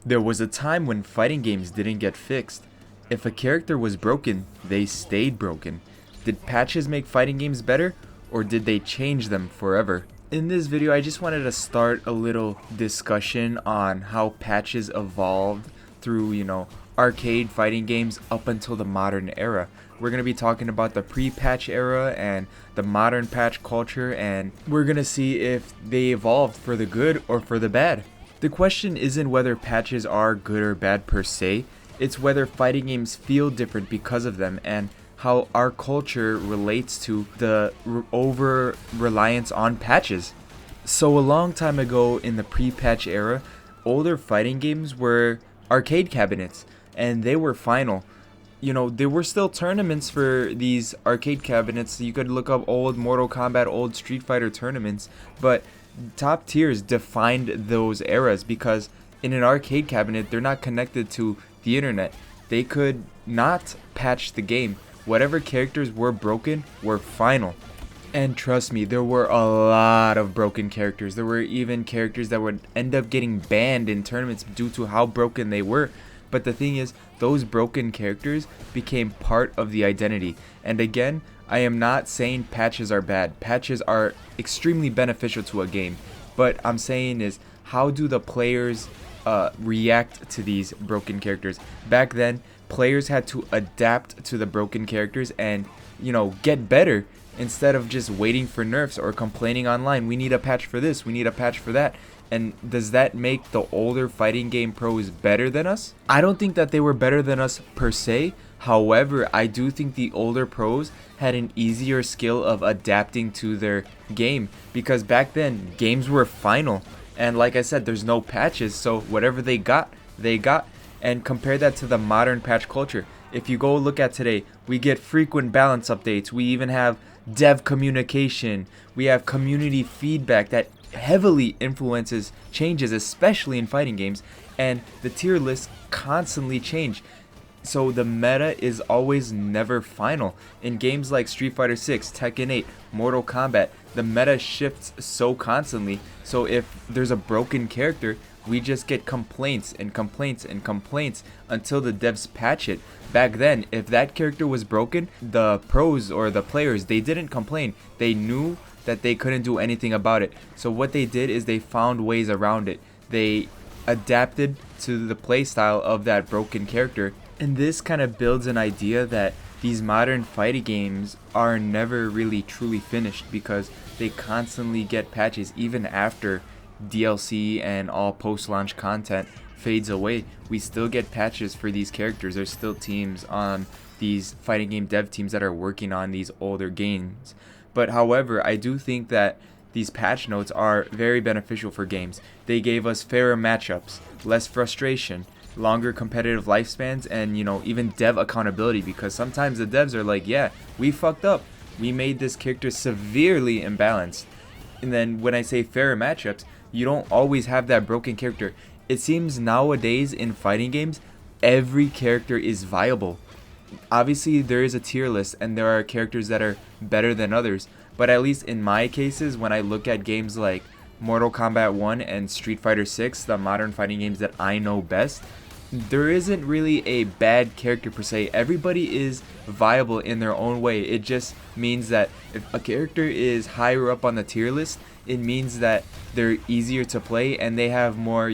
There was a time when fighting games didn't get fixed. If a character was broken, they stayed broken. Did patches make fighting games better, or did they change them forever? In this video, I just wanted to start a little discussion on how patches evolved through, arcade fighting games up until the modern era. We're going to be talking about the pre-patch era and the modern patch culture, and we're going to see if they evolved for the good or for the bad. The question isn't whether patches are good or bad per se, it's whether fighting games feel different because of them and how our culture relates to the over reliance on patches. So, a long time ago in the pre patch era, older fighting games were arcade cabinets and they were final. There were still tournaments for these arcade cabinets. You could look up old Mortal Kombat, old Street Fighter tournaments, but top tiers defined those eras because in an arcade cabinet, they're not connected to the internet. They could not patch the game. Whatever characters were broken were final. And trust me, there were a lot of broken characters. There were even characters that would end up getting banned in tournaments due to how broken they were. But the thing is, those broken characters became part of the identity. And again, I am not saying patches are bad. Patches are extremely beneficial to a game. But I'm saying is, how do the players react to these broken characters? Back then, players had to adapt to the broken characters and, get better instead of just waiting for nerfs or complaining online. We need a patch for this, we need a patch for that. And does that make the older fighting game pros better than us? I don't think that they were better than us per se. However, I do think the older pros had an easier skill of adapting to their game because back then games were final. And like I said, there's no patches, so whatever they got, they got. And compare that to the modern patch culture. If you go look at today, we get frequent balance updates. We even have dev communication. We have community feedback that heavily influences changes, especially in fighting games, and the tier lists constantly change. So the meta is always never final. In games like Street Fighter 6, Tekken 8, Mortal Kombat, the meta shifts so constantly. So if there's a broken character, we just get complaints and complaints and complaints until the devs patch it. Back then, if that character was broken, the pros or the players, they didn't complain. They knew that they couldn't do anything about it. So what they did is they found ways around it. They adapted to the playstyle of that broken character. And this kind of builds an idea that these modern fighting games are never really truly finished because they constantly get patches even after DLC and all post-launch content fades away. We still get patches for these characters. There's still teams on these fighting game dev teams that are working on these older games. But however, I do think that these patch notes are very beneficial for games. They gave us fairer matchups, less frustration, longer competitive lifespans, and even dev accountability, because sometimes the devs are like, yeah, we fucked up. We made this character severely imbalanced. And then when I say fairer matchups, you don't always have that broken character. It seems nowadays in fighting games, every character is viable. Obviously, there is a tier list and there are characters that are better than others. But at least in my cases, when I look at games like Mortal Kombat 1 and Street Fighter 6, the modern fighting games that I know best, there isn't really a bad character per se. Everybody is viable in their own way. It just means that if a character is higher up on the tier list, it means that they're easier to play and they have more,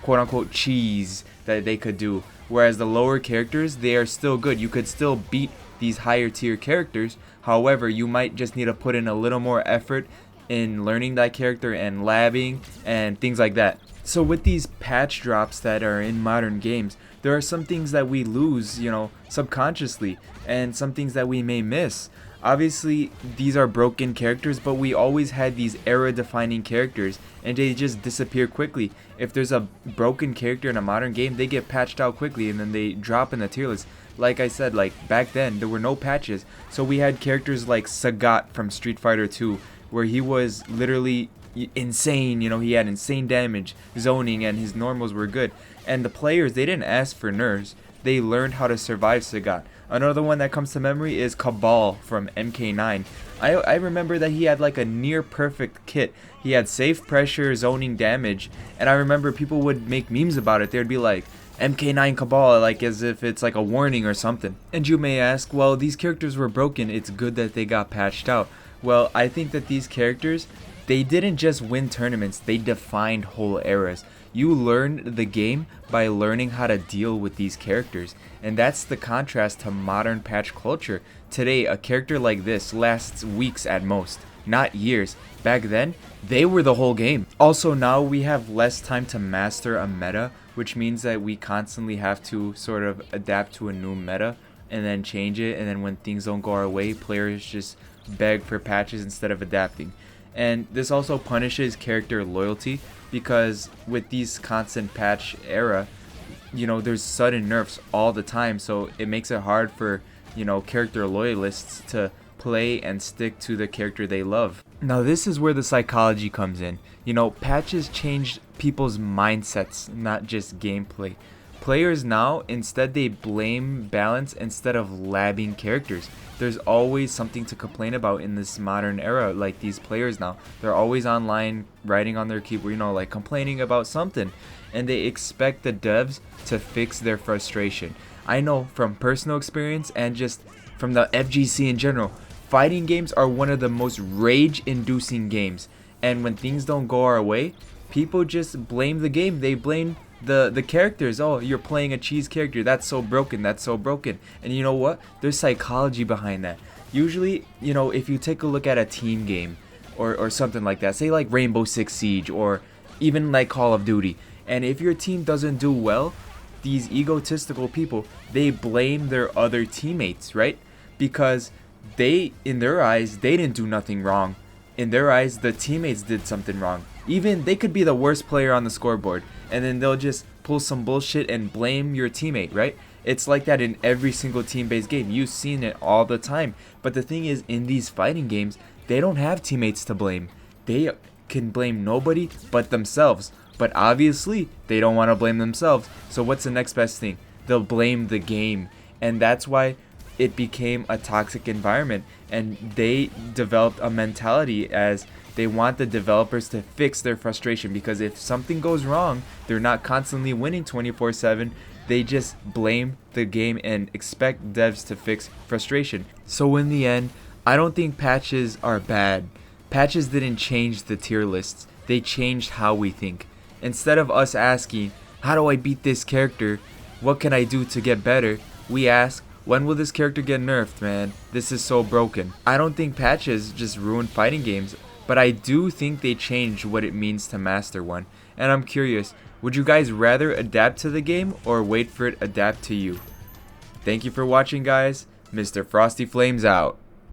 quote unquote cheese that they could do. Whereas the lower characters, they are still good. You could still beat these higher tier characters. However, you might just need to put in a little more effort in learning that character and labbing and things like that. So with these patch drops that are in modern games, there are some things that we lose, subconsciously, and some things that we may miss. Obviously, these are broken characters, but we always had these era-defining characters, and they just disappear quickly. If there's a broken character in a modern game, they get patched out quickly, and then they drop in the tier list. Like I said, back then, there were no patches, so we had characters like Sagat from Street Fighter 2, where he was literally insane. He had insane damage, zoning, and his normals were good. And the players, they didn't ask for nerfs. They learned how to survive Sagat. Another one that comes to memory is Cabal from MK9. I remember that he had like a near perfect kit. He had safe pressure, zoning damage, and I remember people would make memes about it. They'd be like, MK9 Cabal, like as if it's like a warning or something. And you may ask, well, these characters were broken, it's good that they got patched out. Well, I think that these characters, they didn't just win tournaments, they defined whole eras. You learned the game by learning how to deal with these characters, and that's the contrast to modern patch culture. Today, a character like this lasts weeks at most, not years. Back then, they were the whole game. Also, now we have less time to master a meta, which means that we constantly have to sort of adapt to a new meta and then change it, and then when things don't go our way, players just beg for patches instead of adapting. And this also punishes character loyalty, because with these constant patch era, you know, there's sudden nerfs all the time, so it makes it hard for, you know, character loyalists to play and stick to the character they love. Now this is where the psychology comes in. You know, patches changed people's mindsets, not just gameplay. Players now, instead they blame balance instead of labbing characters. There's always something to complain about in this modern era. Like these players now, they're always online writing on their keyboard, you know, like complaining about something, and they expect the devs to fix their frustration. I know from personal experience and just from the FGC in general, fighting games are one of the most rage-inducing games, and when things don't go our way, people just blame the game. They blame the characters. Oh, you're playing a cheese character, that's so broken, that's so broken. And you know what, there's psychology behind that. Usually, you know, if you take a look at a team game or something like that, say like Rainbow Six Siege or even like Call of Duty, and if your team doesn't do well, these egotistical people, they blame their other teammates, right? Because they, in their eyes, they didn't do nothing wrong. In their eyes, the teammates did something wrong. Even they could be the worst player on the scoreboard, and then they'll just pull some bullshit and blame your teammate, right? It's like that in every single team-based game. You've seen it all the time. But the thing is, in these fighting games, they don't have teammates to blame. They can blame nobody but themselves. But obviously, they don't want to blame themselves. So what's the next best thing? They'll blame the game. And that's why it became a toxic environment. And they developed a mentality as they want the developers to fix their frustration, because if something goes wrong, they're not constantly winning 24/7. They just blame the game and expect devs to fix frustration. So in the end, I don't think patches are bad. Patches didn't change the tier lists. They changed how we think. Instead of us asking, how do I beat this character? What can I do to get better? We ask, when will this character get nerfed, man? This is so broken. I don't think patches just ruin fighting games, but I do think they changed what it means to master one. And I'm curious, would you guys rather adapt to the game or wait for it adapt to you? Thank you for watching, guys. Mr. Frosty Flames out.